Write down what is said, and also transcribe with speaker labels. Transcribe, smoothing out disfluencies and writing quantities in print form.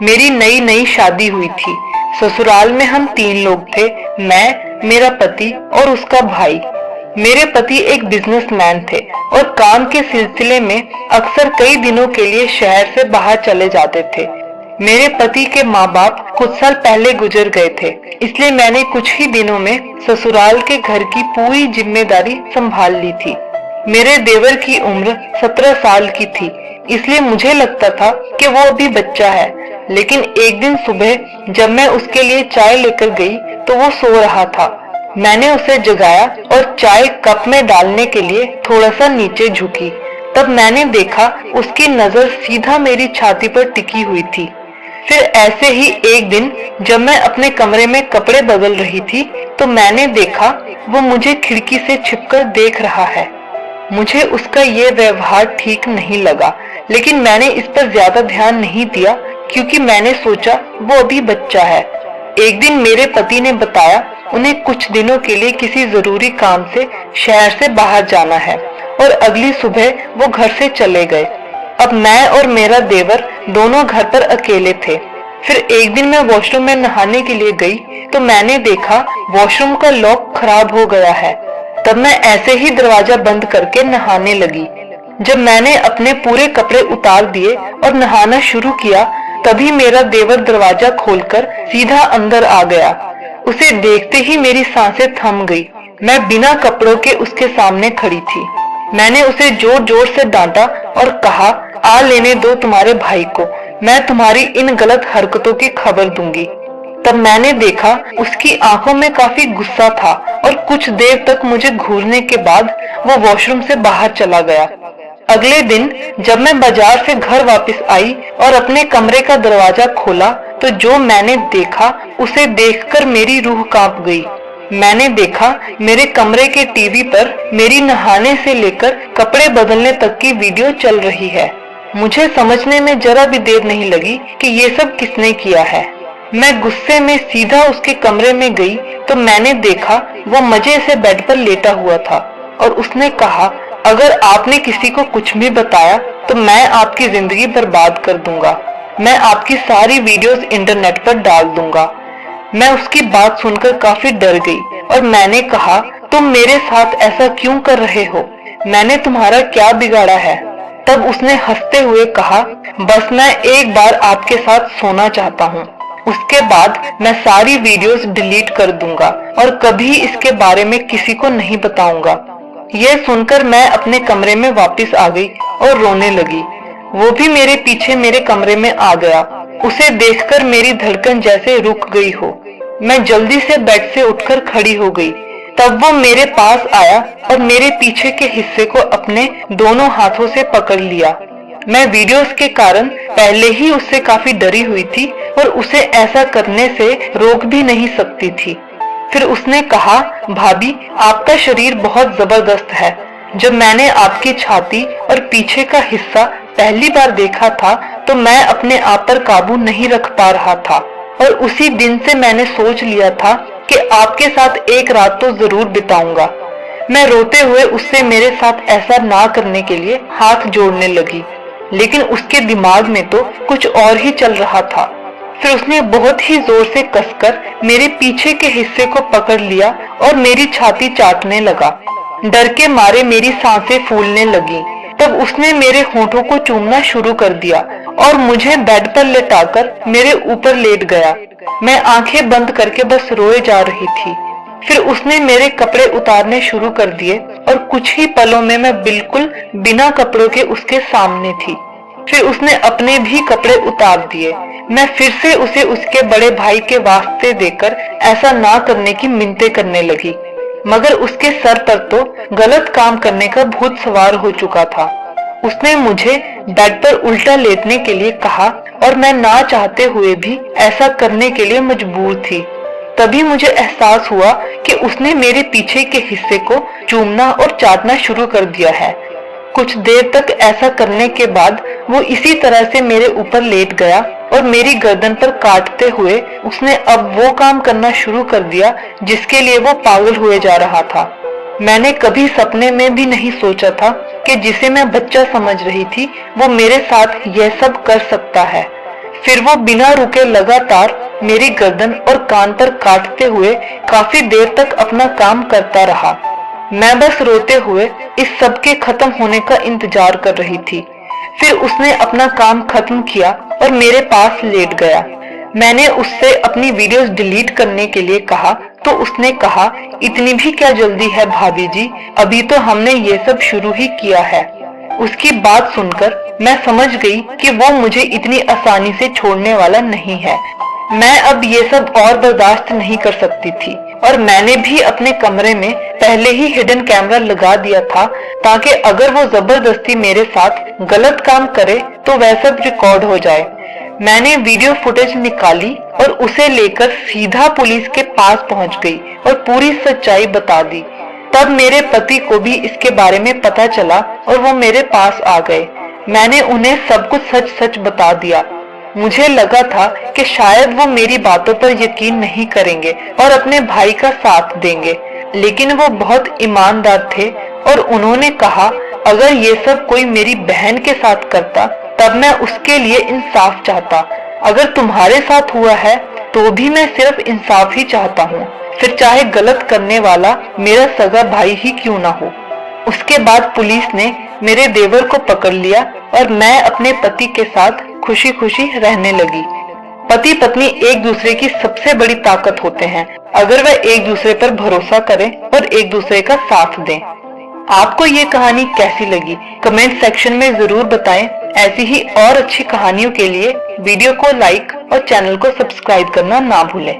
Speaker 1: मेरी नई नई शादी हुई थी। ससुराल में हम 3 लोग थे, मैं, मेरा पति और उसका भाई। मेरे पति एक बिजनेसमैन थे और काम के सिलसिले में अक्सर कई दिनों के लिए शहर से बाहर चले जाते थे। मेरे पति के माँ बाप कुछ साल पहले गुजर गए थे, इसलिए मैंने कुछ ही दिनों में ससुराल के घर की पूरी जिम्मेदारी संभाल ली थी। मेरे देवर की उम्र 17 साल की थी, इसलिए मुझे लगता था कि वो अभी बच्चा है। लेकिन एक दिन सुबह जब मैं उसके लिए चाय लेकर गई तो वो सो रहा था। मैंने उसे जगाया और चाय कप में डालने के लिए थोड़ा सा नीचे झुकी। तब मैंने देखा उसकी नजर सीधा मेरी छाती पर टिकी हुई थी। फिर ऐसे ही एक दिन जब मैं अपने कमरे में कपड़े बदल रही थी तो मैंने देखा वो मुझे खिड़की से छिपकर देख रहा है। मुझे उसका ये व्यवहार ठीक नहीं लगा, लेकिन मैंने इस पर ज्यादा ध्यान नहीं दिया क्योंकि मैंने सोचा वो अभी बच्चा है। एक दिन मेरे पति ने बताया उन्हें कुछ दिनों के लिए किसी जरूरी काम से शहर से बाहर जाना है और अगली सुबह वो घर से चले गए। अब मैं और मेरा देवर दोनों घर पर अकेले थे। फिर एक दिन मैं वॉशरूम में नहाने के लिए गई तो मैंने देखा वॉशरूम का लॉक खराब हो गया है। तब मैं ऐसे ही दरवाजा बंद करके नहाने लगी। जब मैंने अपने पूरे कपड़े उतार दिए और नहाना शुरू किया तभी मेरा देवर दरवाजा खोलकर सीधा अंदर आ गया। उसे देखते ही मेरी सांसें थम गई। मैं बिना कपड़ों के उसके सामने खड़ी थी। मैंने उसे जोर जोर से डांटा और कहा, आ लेने दो तुम्हारे भाई को, मैं तुम्हारी इन गलत हरकतों की खबर दूंगी। तब मैंने देखा उसकी आंखों में काफी गुस्सा था और कुछ देर तक मुझे घूरने के बाद वो वॉशरूम से बाहर चला गया। अगले दिन जब मैं बाजार से घर वापस आई और अपने कमरे का दरवाजा खोला तो जो मैंने देखा उसे देखकर मेरी रूह कांप गई। मैंने देखा मेरे कमरे के टीवी पर मेरी नहाने से लेकर कपड़े बदलने तक की वीडियो चल रही है। मुझे समझने में जरा भी देर नहीं लगी कि ये सब किसने किया है। मैं गुस्से में सीधा उसके कमरे में गई तो मैंने देखा वो मजे से बेड पर लेटा हुआ था और उसने कहा, अगर आपने किसी को कुछ भी बताया तो मैं आपकी जिंदगी बर्बाद कर दूंगा। मैं आपकी सारी वीडियोस इंटरनेट पर डाल दूंगा। मैं उसकी बात सुनकर काफी डर गई और मैंने कहा, तुम मेरे साथ ऐसा क्यों कर रहे हो? मैंने तुम्हारा क्या बिगाड़ा है? तब उसने हंसते हुए कहा, बस मैं एक बार आपके साथ सोना चाहता हूँ, उसके बाद मैं सारी वीडियोस डिलीट कर दूंगा और कभी इसके बारे में किसी को नहीं बताऊंगा। यह सुनकर मैं अपने कमरे में वापस आ गई और रोने लगी। वो भी मेरे पीछे मेरे कमरे में आ गया। उसे देखकर मेरी धड़कन जैसे रुक गई हो। मैं जल्दी से बेड से उठकर खड़ी हो गई। तब वो मेरे पास आया और मेरे पीछे के हिस्से को अपने दोनों हाथों से पकड़ लिया। मैं वीडियोस के कारण पहले ही उससे काफी डरी हुई थी और उसे ऐसा करने से रोक भी नहीं सकती थी। फिर उसने कहा, भाभी आपका शरीर बहुत जबरदस्त है। जब मैंने आपकी छाती और पीछे का हिस्सा पहली बार देखा था तो मैं अपने आप पर काबू नहीं रख पा रहा था और उसी दिन से मैंने सोच लिया था कि आपके साथ एक रात तो जरूर बिताऊंगा। मैं रोते हुए उससे मेरे साथ ऐसा ना करने के लिए हाथ जोड़ने लगी, लेकिन उसके दिमाग में तो कुछ और ही चल रहा था। फिर उसने बहुत ही जोर से कसकर मेरे पीछे के हिस्से को पकड़ लिया और मेरी छाती चाटने लगा। डर के मारे मेरी सांसें फूलने लगी। तब उसने मेरे होठों को चूमना शुरू कर दिया और मुझे बेड पर लेटाकर मेरे ऊपर लेट गया। मैं आंखें बंद करके बस रोए जा रही थी। फिर उसने मेरे कपड़े उतारने शुरू कर दिए और कुछ ही पलों में मैं बिल्कुल बिना कपड़ों के उसके सामने थी। फिर उसने अपने भी कपड़े उतार दिए। मैं फिर से उसे उसके बड़े भाई के वास्ते देकर ऐसा ना करने की मिन्नतें करने लगी, मगर उसके सर पर तो गलत काम करने का भूत सवार हो चुका था। उसने मुझे बेड पर उल्टा लेटने के लिए कहा और मैं ना चाहते हुए भी ऐसा करने के लिए मजबूर थी। तभी मुझे एहसास हुआ कि उसने मेरे पीछे के हिस्से को चूमना और चाटना शुरू कर दिया है। कुछ देर तक ऐसा करने के बाद वो इसी तरह से मेरे ऊपर लेट गया और मेरी गर्दन पर काटते हुए उसने अब वो काम करना शुरू कर दिया जिसके लिए वो पागल हुए जा रहा था। मैंने कभी सपने में भी नहीं सोचा था कि जिसे मैं बच्चा समझ रही थी वो मेरे साथ यह सब कर सकता है। फिर वो बिना रुके लगातार मेरी गर्दन और कान पर काटते हुए काफी देर तक अपना काम करता रहा। मैं बस रोते हुए इस सब के खत्म होने का इंतजार कर रही थी। फिर उसने अपना काम खत्म किया और मेरे पास लेट गया। मैंने उससे अपनी वीडियोस डिलीट करने के लिए कहा तो उसने कहा, इतनी भी क्या जल्दी है भाभी जी, अभी तो हमने ये सब शुरू ही किया है। उसकी बात सुनकर मैं समझ गई कि वो मुझे इतनी आसानी से छोड़ने वाला नहीं है। मैं अब ये सब और बर्दाश्त नहीं कर सकती थी और मैंने भी अपने कमरे में पहले ही हिडन कैमरा लगा दिया था ताकि अगर वो जबरदस्ती मेरे साथ गलत काम करे तो वह सब रिकॉर्ड हो जाए। मैंने वीडियो फुटेज निकाली और उसे लेकर सीधा पुलिस के पास पहुंच गई और पूरी सच्चाई बता दी। तब मेरे पति को भी इसके बारे में पता चला और वो मेरे पास आ गए। मैंने उन्हें सब कुछ सच सच बता दिया। मुझे लगा था कि शायद वो मेरी बातों पर यकीन नहीं करेंगे और अपने भाई का साथ देंगे, लेकिन वो बहुत ईमानदार थे और उन्होंने कहा, अगर ये सब कोई मेरी बहन के साथ करता तब मैं उसके लिए इंसाफ चाहता। अगर तुम्हारे साथ हुआ है तो भी मैं सिर्फ इंसाफ ही चाहता हूँ, फिर चाहे गलत करने वाला मेरा सगा भाई ही क्यों ना हो। उसके बाद पुलिस ने मेरे देवर को पकड़ लिया और मैं अपने पति के साथ खुशी खुशी रहने लगी। पति पत्नी एक दूसरे की सबसे बड़ी ताकत होते हैं अगर वह एक दूसरे पर भरोसा करें और एक दूसरे का साथ दें। आपको ये कहानी कैसी लगी कमेंट सेक्शन में जरूर बताएं। ऐसी ही और अच्छी कहानियों के लिए वीडियो को लाइक और चैनल को सब्सक्राइब करना ना भूलें।